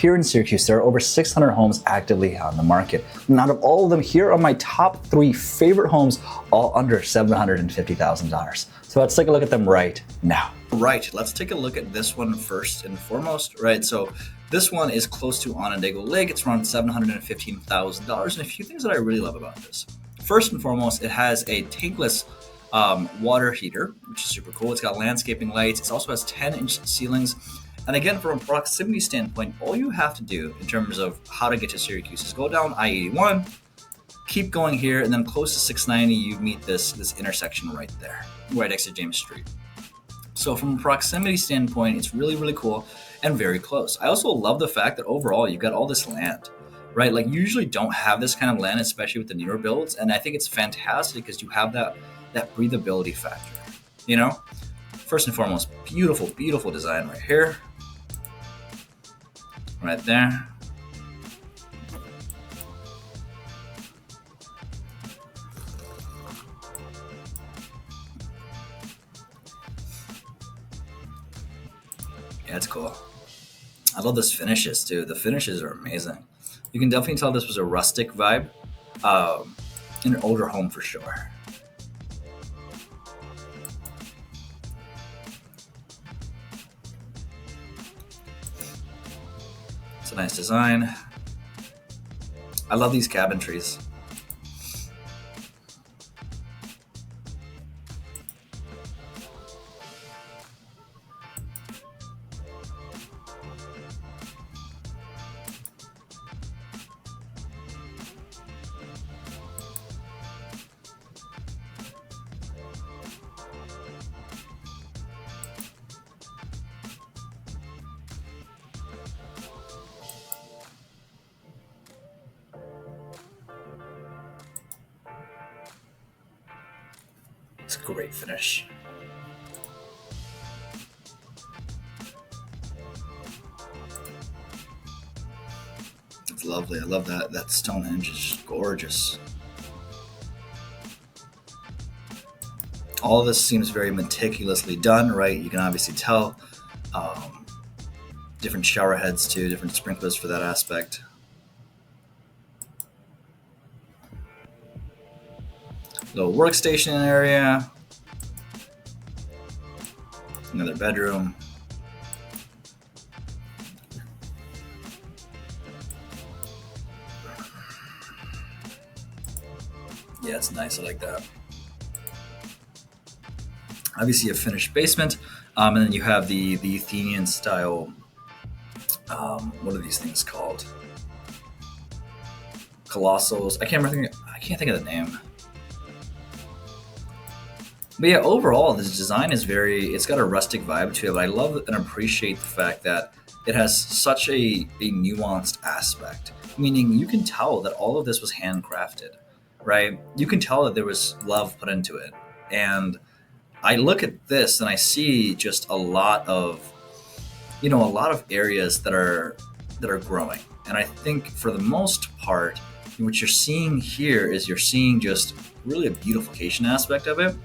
Here in Syracuse, there are over 600 homes actively on the market. And out of all of them, here are my top 3 favorite homes, all under $750,000. So let's take a look at them right now. Right, let's take a look at this one first and foremost, right? So this one is close to Onondaga Lake. It's around $715,000. And a few things that I really love about this. First and foremost, it has a tankless water heater, which is super cool. It's got landscaping lights. It also has 10-inch ceilings. And again, from a proximity standpoint, all you have to do in terms of how to get to Syracuse is go down I-81, keep going here, and then close to 690, you meet this intersection right there, right next to James Street. So from a proximity standpoint, it's really, really cool and very close. I also love the fact that overall you've got all this land, right? Like you usually don't have this kind of land, especially with the newer builds. And I think it's fantastic because you have that breathability factor, you know? First and foremost, beautiful, beautiful design right here. Right there. Yeah, it's cool. I love those finishes too. The finishes are amazing. You can definitely tell this was a rustic vibe in an older home for sure. It's a nice design. I love these cabinetries. It's a great finish. It's lovely. I love that Stonehenge is gorgeous. All of this seems very meticulously done, right? You can obviously tell different shower heads too, different sprinklers for that aspect. Little workstation area. Another bedroom. Yeah, it's nice. I like that. Obviously, a finished basement, and then you have the Athenian style. What are these things called? Colossals. I can't think of the name. But yeah, overall, this design is it's got a rustic vibe to it. But I love and appreciate the fact that it has such a nuanced aspect, meaning you can tell that all of this was handcrafted, right? You can tell that there was love put into it. And I look at this and I see just a lot of areas that are growing. And I think for the most part, what you're seeing here is you're seeing just really a beautification aspect of it.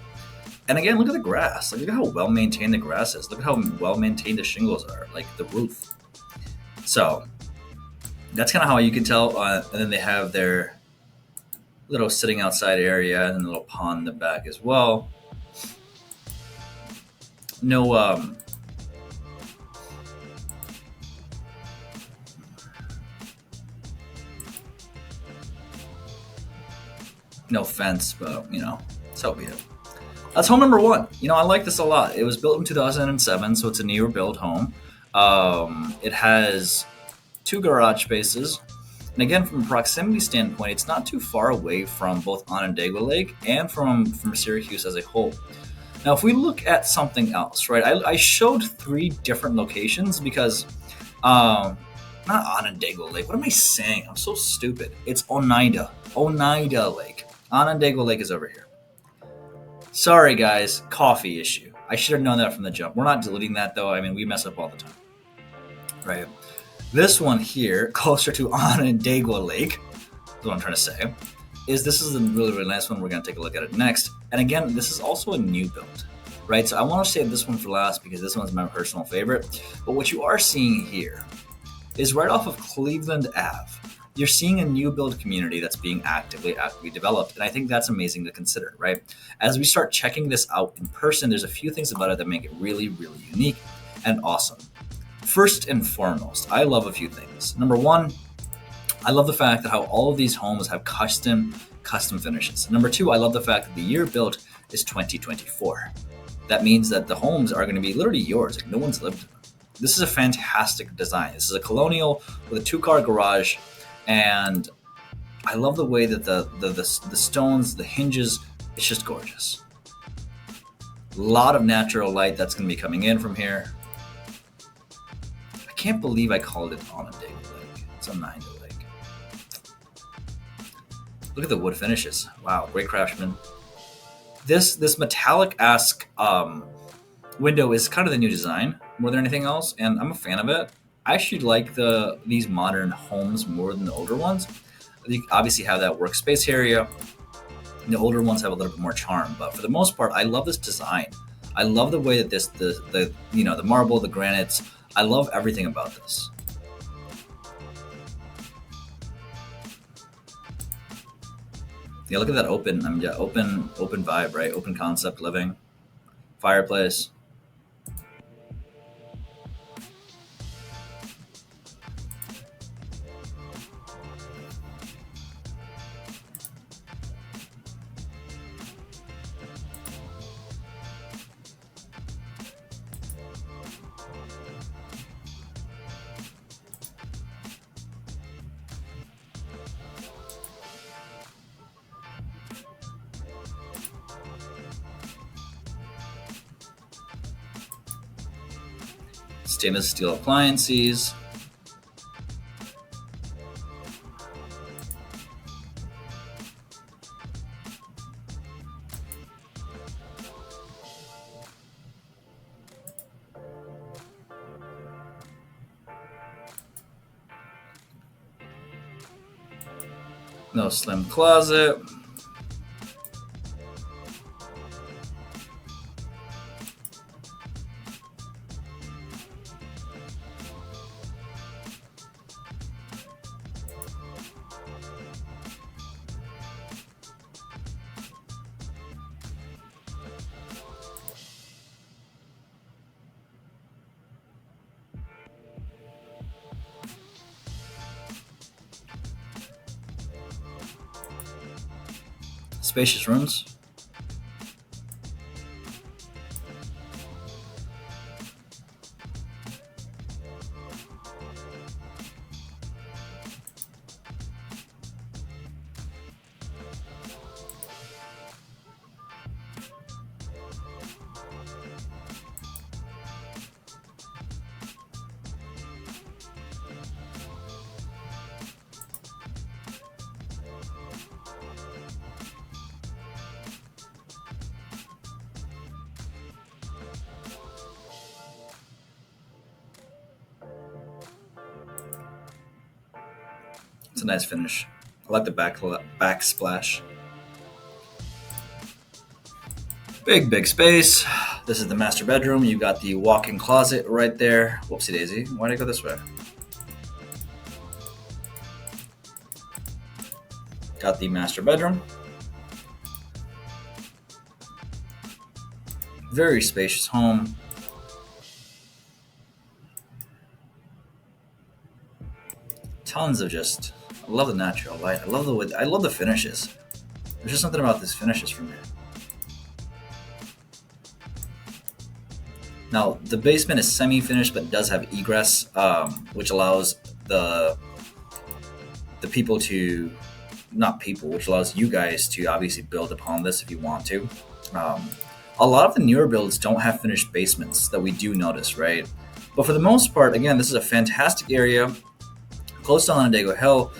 And again, look at the grass. Like, look at how well maintained the grass is. Look at how well maintained the shingles are, like the roof. So that's kind of how you can tell. And then they have their little sitting outside area and a little pond in the back as well. No fence, but so be it. That's home number 1. I like this a lot. It was built in 2007, so it's a newer build home. It has 2 garage spaces. And again, from a proximity standpoint, it's not too far away from both Onondaga Lake and from Syracuse as a whole. Now, if we look at something else, right, I showed 3 different locations because, not Onondaga Lake. What am I saying? I'm so stupid. It's Oneida Lake. Onondaga Lake is over here. Sorry, guys, coffee issue. I should have known that from the jump. We're not deleting that, though. I mean, we mess up all the time, right? This one here, closer to Onondaga Lake, is what I'm trying to say, this is a really, really nice one. We're going to take a look at it next. And again, this is also a new build, right? So I want to save this one for last because this one's my personal favorite. But what you are seeing here is right off of Cleveland Ave. You're seeing a new build community that's being actively developed, and I think that's amazing to consider, right? As we start checking this out in person, there's a few things about it that make it really, really unique and awesome. First and foremost, I love a few things. Number one, I love the fact that how all of these homes have custom finishes. Number two, I love the fact that the year built is 2024. That means that the homes are going to be literally yours. Like no one's lived in them. This is a fantastic design. This is a colonial with a 2-car garage, and I love the way that the stones, the hinges, it's just gorgeous. A lot of natural light that's going to be coming in from here. I can't believe I called it Onondaga Lake. It's Onondaga Lake. Look at the wood finishes. Wow, great craftsman. This metallic-esque window is kind of the new design more than anything else, and I'm a fan of it. I actually like these modern homes more than the older ones. You obviously have that workspace area. The older ones have a little bit more charm, but for the most part, I love this design. I love the way that the marble, the granites. I love everything about this. Yeah, look at that open vibe, right? Open concept living, fireplace. Stainless steel appliances. No slim closet. Spacious rooms. It's a nice finish. I like the backsplash. Big space. This is the master bedroom. You got the walk-in closet right there. Whoopsie daisy. Why did I go this way? Got the master bedroom. Very spacious home. Tons of just, I love the natural light. I love the wood. I love the finishes. There's just something about these finishes for me. Now, the basement is semi-finished, but does have egress, which allows the people to, not people, which allows you guys to obviously build upon this if you want to. A lot of the newer builds don't have finished basements that we do notice, right? But for the most part, again, this is a fantastic area, close to Onondaga Hill,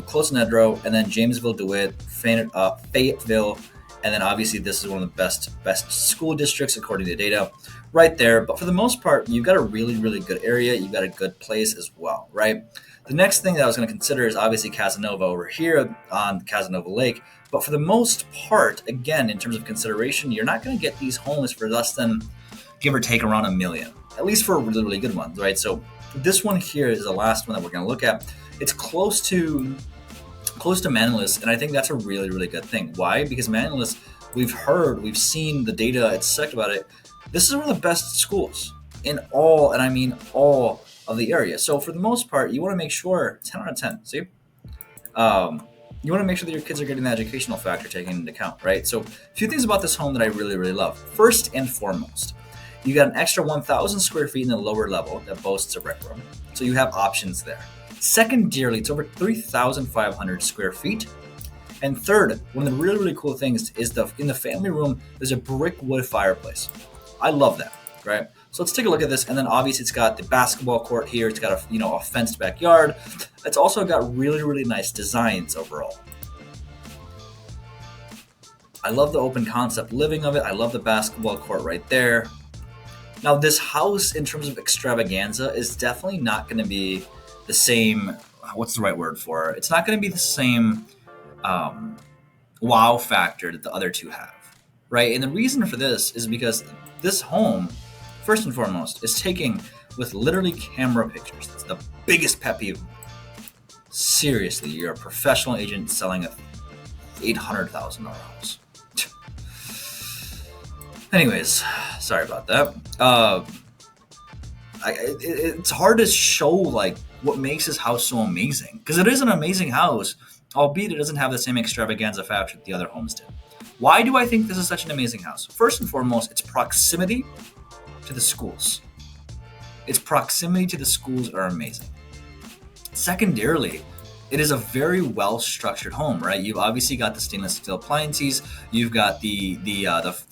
close to Nedrow, and then Jamesville, DeWitt, Fayetteville, and then obviously this is one of the best school districts according to data right there. But for the most part, you've got a really good area. You've got a good place as well, right? The next thing that I was going to consider is obviously Casanova over here on Casanova Lake. But for the most part, again, in terms of consideration, you're not going to get these homes for less than, give or take, around $1 million, at least for really good ones, right? So This one here is the last one that we're going to look at. It's close to Manlius, and I think that's a really, really good thing. Why? Because Manlius, we've seen the data, it's sucked about it. This is one of the best schools in all, and I mean all of the area. So for the most part, you want to make sure 10 out of 10. See, you want to make sure that your kids are getting the educational factor taken into account, right? So a few things about this home that I really, really love. First and foremost, you got an extra 1,000 square feet in the lower level that boasts a rec room. So you have options there. Secondarily, it's over 3,500 square feet. And third, one of the really, really cool things is in the family room, there's a brick wood fireplace. I love that, right? So let's take a look at this. And then obviously it's got the basketball court here. It's got a fenced backyard. It's also got really, really nice designs overall. I love the open concept living of it. I love the basketball court right there. Now this house, in terms of extravaganza, is definitely not going to be the same. What's the right word for it? It's not going to be the same wow factor that the other two have, right? And the reason for this is because this home, first and foremost, is taking with literally camera pictures. It's the biggest pet peeve. Seriously, you're a professional agent selling a $800,000 house. Anyways, sorry about that. It's hard to show like what makes this house so amazing, because it is an amazing house, albeit it doesn't have the same extravaganza factor that the other homes did. Why do I think this is such an amazing house? First and foremost, its proximity to the schools. Its proximity to the schools are amazing. Secondarily, it is a very well-structured home, right? You've obviously got the stainless steel appliances. You've got the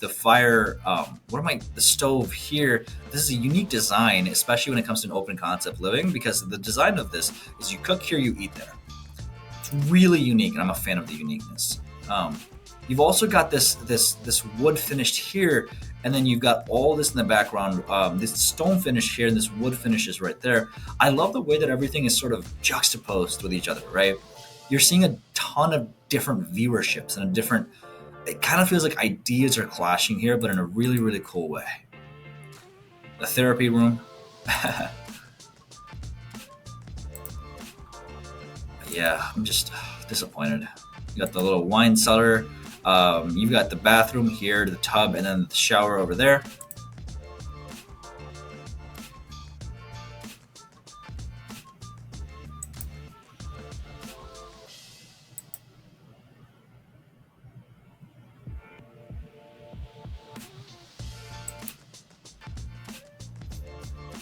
fire. The stove here. This is a unique design, especially when it comes to an open concept living, because the design of this is you cook here, you eat there. It's really unique, and I'm a fan of the uniqueness. You've also got this wood finished here, and then you've got all this in the background, this stone finish here and this wood finishes right there. I love the way that everything is sort of juxtaposed with each other, right? You're seeing a ton of different viewerships and it kind of feels like ideas are clashing here, but in a really, really cool way. The therapy room. Yeah, I'm just disappointed. You got the little wine cellar. You've got the bathroom here, the tub, and then the shower over there.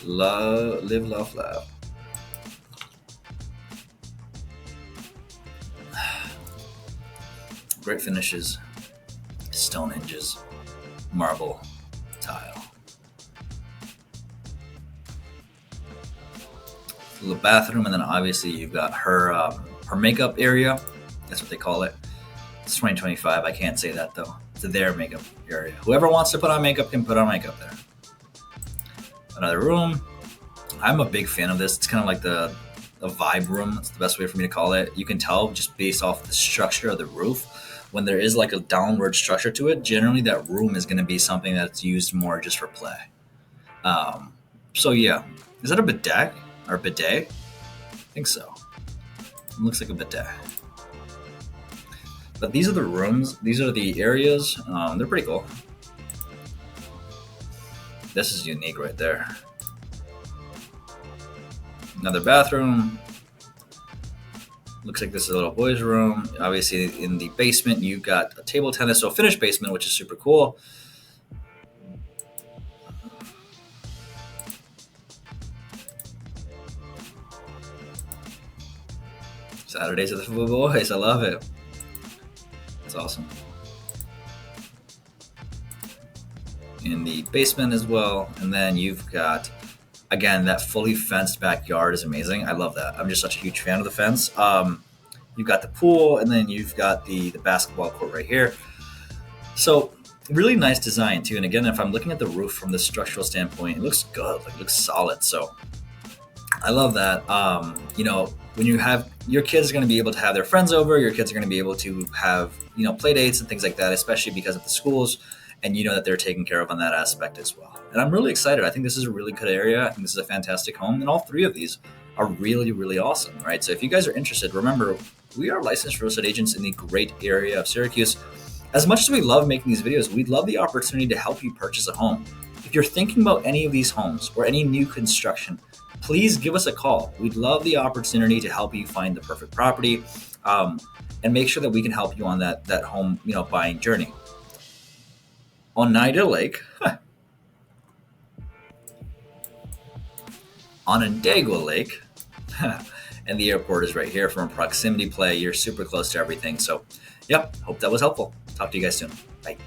Live, love, laugh. Great finishes, stone hinges, marble, tile. Little bathroom, and then obviously you've got her makeup area. That's what they call it. It's 2025. I can't say that though. It's their makeup area. Whoever wants to put on makeup can put on makeup there. Another room. I'm a big fan of this. It's kind of like the vibe room. That's the best way for me to call it. You can tell just based off the structure of the roof. When there is like a downward structure to it, generally that room is going to be something that's used more just for play. So yeah, is that a bidet or bidet? I think so. It looks like a bidet. But these are the rooms. These are the areas. They're pretty cool. This is unique right there. Another bathroom. Looks like this is a little boys' room. Obviously, in the basement, you've got a table tennis, so a finished basement, which is super cool. Saturdays with the Football Boys. I love it. It's awesome. In the basement as well. And then you've got, again, that fully fenced backyard is amazing. I love that. I'm just such a huge fan of the fence. You've got the pool, and then you've got the basketball court right here. So really nice design too. And again, if I'm looking at the roof from the structural standpoint, it looks good. Like, it looks solid. So I love that. When you have your kids are going to be able to have their friends over, your kids are going to be able to have, play dates and things like that, especially because of the schools. and you know that they're taken care of on that aspect as well. And I'm really excited. I think this is a really good area. I think this is a fantastic home, and all three of these are really, really awesome, right? So if you guys are interested, remember, we are licensed real estate agents in the great area of Syracuse. As much as we love making these videos, we'd love the opportunity to help you purchase a home. If you're thinking about any of these homes or any new construction, please give us a call. We'd love the opportunity to help you find the perfect property, and make sure that we can help you on that home buying journey. Oneida Lake, Onondaga Lake, and the airport is right here. From a proximity play, you're super close to everything. So, yep, hope that was helpful. Talk to you guys soon. Bye.